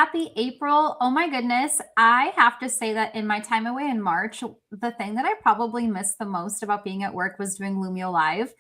Happy April. Oh my goodness. I have to say that in my time away in March, the thing that I probably missed the most about being at work was doing Lumio Live.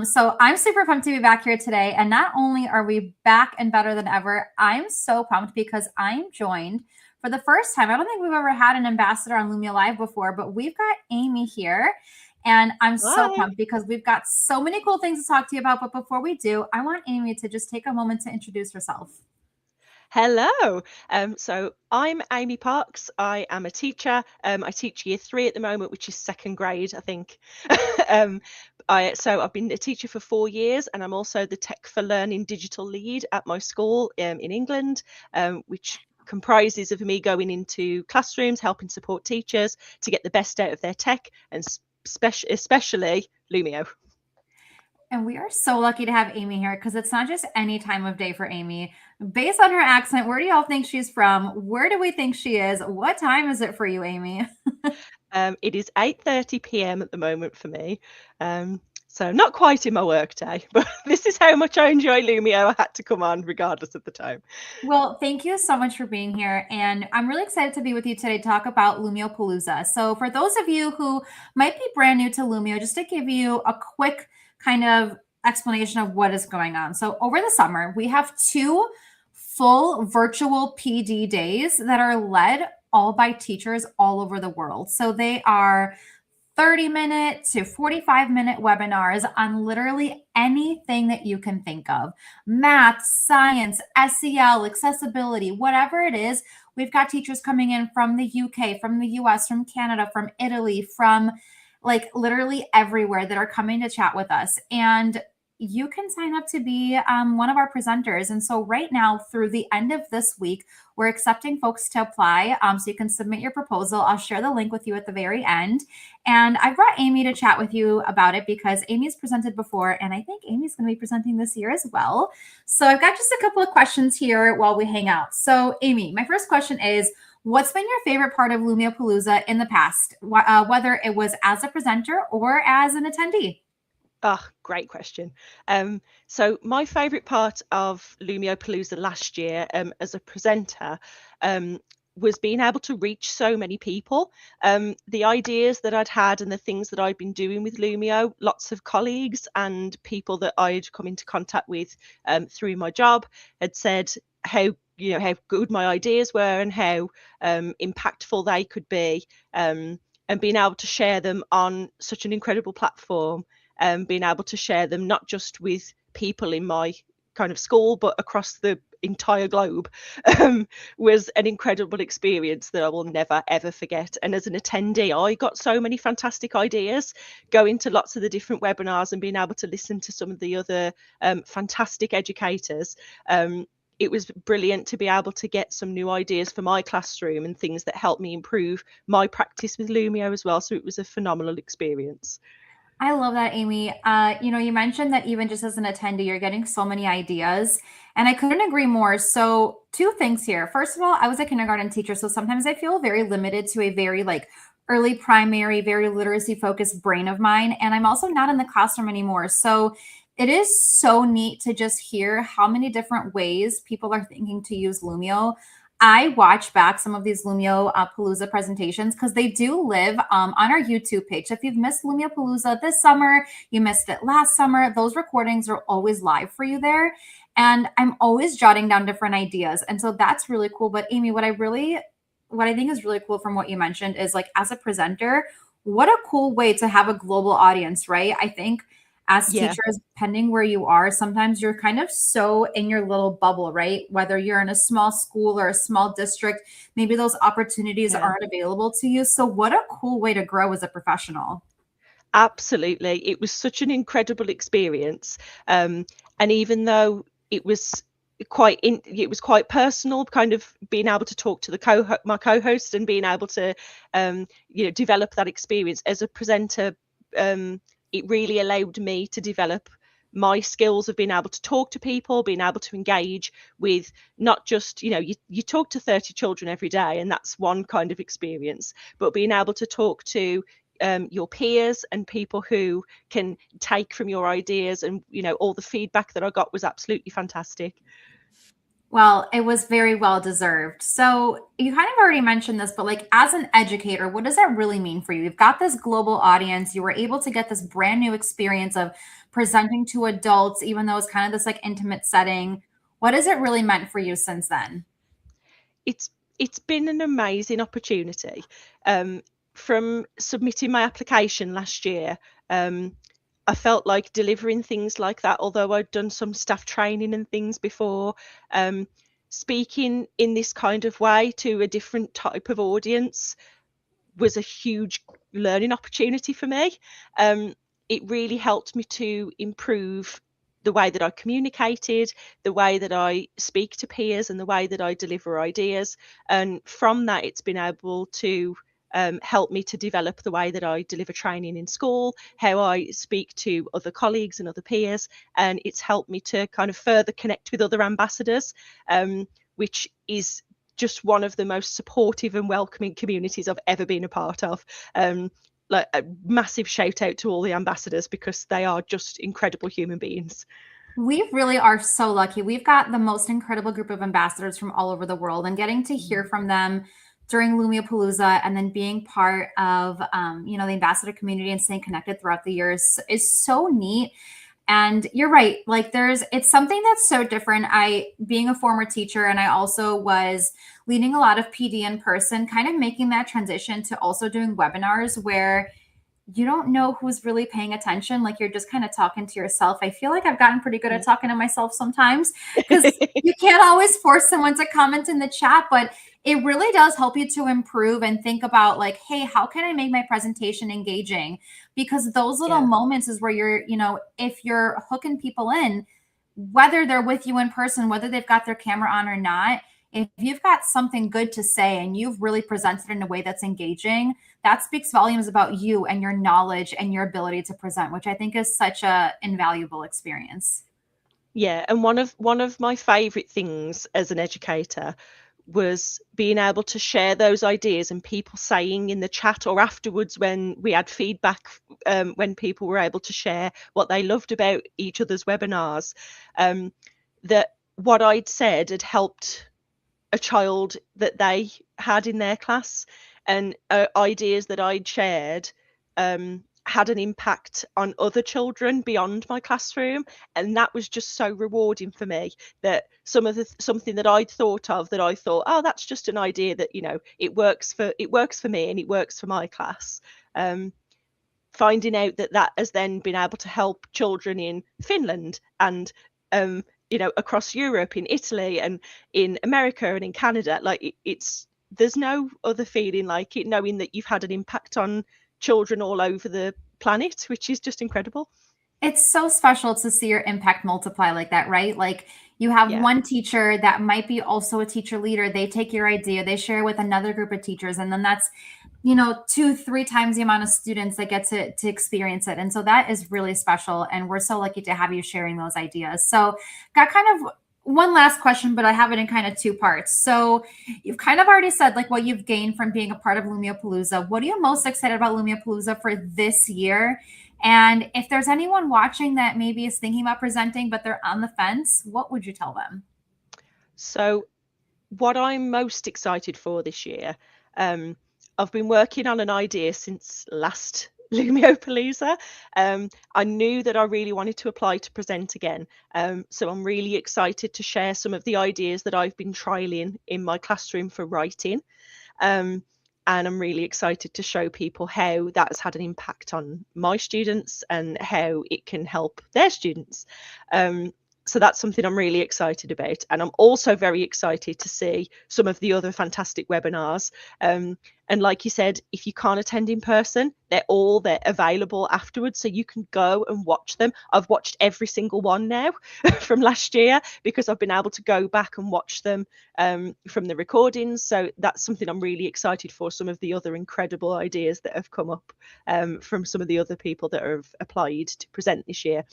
So I'm super pumped to be back here today. And not only are we back and better than ever, I'm so pumped because I'm joined for the first time. I don't think we've ever had an ambassador on Lumio Live before, but we've got Amy here. And I'm so Hi. pumped because we've got so many cool things to talk to you about. But before we do, I want Amy to just take a moment to introduce herself. Hello. So I'm Amy Parks. I am a teacher. I teach year 3 at the moment, which is second grade, I think. um, I've been a teacher for 4 years, and I'm also the Tech for Learning digital lead at my school in England, which comprises of me going into classrooms, helping support teachers to get the best out of their tech, and especially Lumio. And we are so lucky to have Amy here because it's not just any time of day for Amy. Based on her accent, where do y'all think she's from? Where do we think she is? What time is it for you, Amy? It is 8:30 p.m. at the moment for me. So not quite in my work day, but this is how much I enjoy Lumio. I had to come on regardless of the time. Well, thank you so much for being here. And I'm really excited to be with you today to talk about Lumio Palooza. So, for those of you who might be brand new to Lumio, just to give you a quick kind of explanation of what is going on. So, over the summer, we have 2 full virtual PD days that are led all by teachers all over the world. So, they are 30-minute to 45-minute webinars on literally anything that you can think of: math, science, SEL, accessibility, whatever it is. We've got teachers coming in from the UK, from the US, from Canada, from Italy, from like literally everywhere that are coming to chat with us. And you can sign up to be one of our presenters. And so, right now, through the end of this week, we're accepting folks to apply. So, you can submit your proposal. I'll share the link with you at the very end. And I brought Amy to chat with you about it because Amy's presented before, and I think Amy's going to be presenting this year as well. So, I've got just a couple of questions here while we hang out. So, Amy, my first question is, what's been your favorite part of Lumio Palooza in the past, whether it was as a presenter or as an attendee? Oh, great question. So my favourite part of Lumio Palooza last year, as a presenter, was being able to reach so many people. The ideas that I'd had and the things that I'd been doing with Lumio, lots of colleagues and people that I'd come into contact with through my job had said how good my ideas were and how impactful they could be, and being able to share them on such an incredible platform, being able to share them not just with people in my kind of school, but across the entire globe, was an incredible experience that I will never ever forget. And as an attendee, I got so many fantastic ideas going to lots of the different webinars and being able to listen to some of the other fantastic educators. It was brilliant to be able to get some new ideas for my classroom and things that helped me improve my practice with Lumio as well. So it was a phenomenal experience. I love that, Amy. You mentioned that even just as an attendee, you're getting so many ideas, and I couldn't agree more. So, 2 things here. First of all, I was a kindergarten teacher, so sometimes I feel very limited to a very like early primary, very literacy focused brain of mine, and I'm also not in the classroom anymore. So, it is so neat to just hear how many different ways people are thinking to use Lumio. I watch back some of these Lumio Palooza presentations because they do live on our YouTube page. So if you've missed Lumio Palooza this summer, you missed it last summer, those recordings are always live for you there. And I'm always jotting down different ideas. And so that's really cool. But Amy, what I think is really cool from what you mentioned is like as a presenter, what a cool way to have a global audience, right? I think as Yeah. teachers, depending where you are, sometimes you're kind of so in your little bubble, right? Whether you're in a small school or a small district, maybe those opportunities Yeah. aren't available to you. So, what a cool way to grow as a professional. Absolutely. It was such an incredible experience. And even though it was it was quite personal, kind of being able to talk to my co-host and being able to develop that experience as a presenter. It really allowed me to develop my skills of being able to talk to people, being able to engage with not just, you talk to 30 children every day, and that's one kind of experience, but being able to talk to your peers and people who can take from your ideas, and all the feedback that I got was absolutely fantastic. Well, it was very well deserved. So, you kind of already mentioned this, but like as an educator, what does that really mean for you? You've got this global audience. You were able to get this brand new experience of presenting to adults, even though it's kind of this like intimate setting. What has it really meant for you since then? It's it's been an amazing opportunity. Um, from submitting my application last year, um, I felt like delivering things like that, although I'd done some staff training and things before, um, speaking in this kind of way to a different type of audience was a huge learning opportunity for me. Um, it really helped me to improve the way that I communicated, the way that I speak to peers, and the way that I deliver ideas. And from that, it's been able to help me to develop the way that I deliver training in school, how I speak to other colleagues and other peers. And it's helped me to kind of further connect with other ambassadors, which is just one of the most supportive and welcoming communities I've ever been a part of. Like a massive shout out to all the ambassadors because they are just incredible human beings. We really are so lucky. We've got the most incredible group of ambassadors from all over the world, and getting to hear from them during Lumio Palooza and then being part of, the ambassador community and staying connected throughout the years is so neat. And you're right. Like it's something that's so different. Being a former teacher, and I also was leading a lot of PD in person, kind of making that transition to also doing webinars where you don't know who's really paying attention. Like you're just kind of talking to yourself. I feel like I've gotten pretty good at talking to myself sometimes because you can't always force someone to comment in the chat, but it really does help you to improve and think about like, hey, how can I make my presentation engaging? Because those little Yeah. moments is where if you're hooking people in, whether they're with you in person, whether they've got their camera on or not, if you've got something good to say and you've really presented in a way that's engaging, that speaks volumes about you and your knowledge and your ability to present, which I think is such a invaluable experience. Yeah, and one of my favorite things as an educator was being able to share those ideas and people saying in the chat or afterwards when we had feedback, when people were able to share what they loved about each other's webinars, um, that what I'd said had helped a child that they had in their class, and ideas that I'd shared had an impact on other children beyond my classroom. And that was just so rewarding for me, that something that I'd thought of, that I thought, oh, that's just an idea that, it works for me and it works for my class. Finding out that that has then been able to help children in Finland and across Europe, in Italy and in America and in Canada, like it's there's no other feeling like it, knowing that you've had an impact on children all over the planet, which is just incredible. It's so special to see your impact multiply like that, right? Like you have Yeah. one teacher that might be also a teacher leader. They take your idea, they share with another group of teachers, and then that's 2-3 times the amount of students that get to experience it. And so that is really special, and we're so lucky to have you sharing those ideas. So got kind of one last question, but I have it in kind of two parts. So you've kind of already said like what you've gained from being a part of Lumio Palooza. What are you most excited about Lumio Palooza for this year? And if there's anyone watching that maybe is thinking about presenting but they're on the fence, what would you tell them? So what I'm most excited for this year, um, I've been working on an idea since last Lumio Palooza. I knew that I really wanted to apply to present again. So I'm really excited to share some of the ideas that I've been trialing in my classroom for writing. Um, and I'm really excited to show people how that has had an impact on my students and how it can help their students. So that's something I'm really excited about. And I'm also very excited to see some of the other fantastic webinars. And like you said, if you can't attend in person, they're available afterwards, so you can go and watch them. I've watched every single one now from last year because I've been able to go back and watch them from the recordings. So that's something I'm really excited for, some of the other incredible ideas that have come up from some of the other people that have applied to present this year.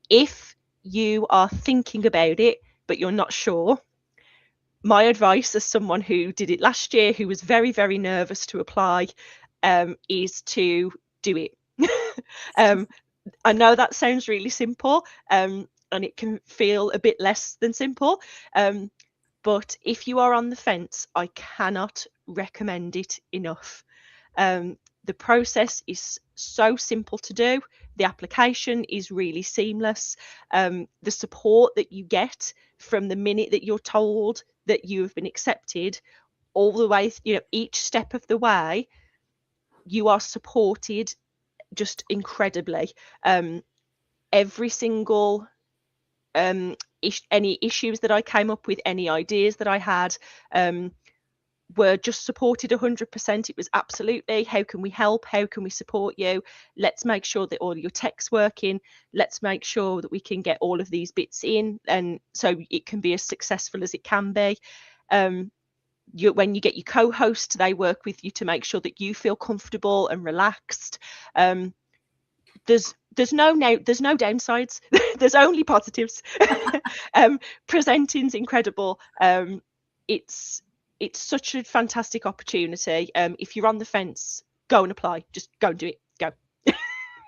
If you are thinking about it but you're not sure, my advice as someone who did it last year, who was very, very nervous to apply, is to do it. I know that sounds really simple, and it can feel a bit less than simple, But if you are on the fence, I cannot recommend it enough. The process is so simple to do. The application is really seamless. The support that you get from the minute that you're told that you have been accepted, all the way, each step of the way, you are supported just incredibly. Every single any issues that I came up with, any ideas that I had, were just supported 100%. It was absolutely, how can we help? How can we support you? Let's make sure that all your tech's working. Let's make sure that we can get all of these bits in, and so it can be as successful as it can be. When you get your co-host, they work with you to make sure that you feel comfortable and relaxed. There's no downsides. There's only positives. Presenting's incredible. It's such a fantastic opportunity. If you're on the fence, go and apply. Just go and do it. Go.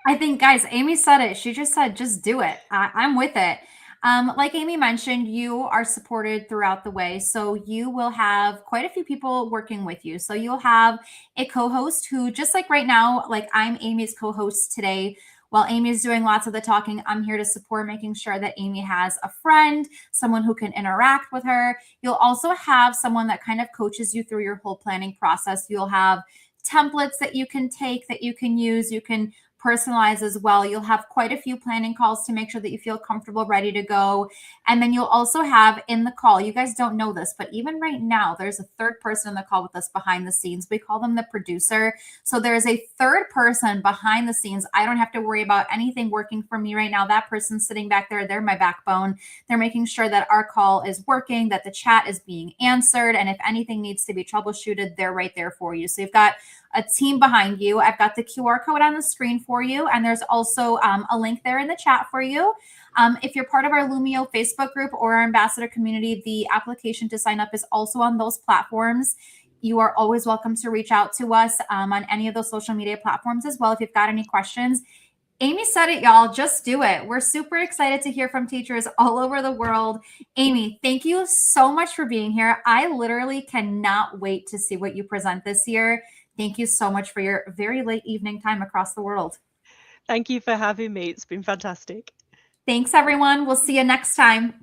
I think, guys, Amy said it. She just said, just do it. I'm with it. Like Amy mentioned, you are supported throughout the way. So you will have quite a few people working with you. So you'll have a co-host who, just like right now, like I'm Amy's co-host today. While Amy's doing lots of the talking, I'm here to support, making sure that Amy has a friend, someone who can interact with her. You'll also have someone that kind of coaches you through your whole planning process. You'll have templates that you can take, that you can use. You can personalize as well. You'll have quite a few planning calls to make sure that you feel comfortable, ready to go. And then you'll also have in the call, you guys don't know this, but even right now, there's a third person in the call with us behind the scenes. We call them the producer. So there's a third person behind the scenes. I don't have to worry about anything working for me right now. That person's sitting back there. They're my backbone. They're making sure that our call is working, that the chat is being answered. And if anything needs to be troubleshooted, they're right there for you. So you've got a team behind you. I've got the QR code on the screen for you. And there's also a link there in the chat for you. If you're part of our Lumio Facebook group or our ambassador community, the application to sign up is also on those platforms. You are always welcome to reach out to us on any of those social media platforms as well if you've got any questions. Amy said it, y'all. Just do it. We're super excited to hear from teachers all over the world. Amy, thank you so much for being here. I literally cannot wait to see what you present this year. Thank you so much for your very late evening time across the world. Thank you for having me. It's been fantastic. Thanks, everyone. We'll see you next time.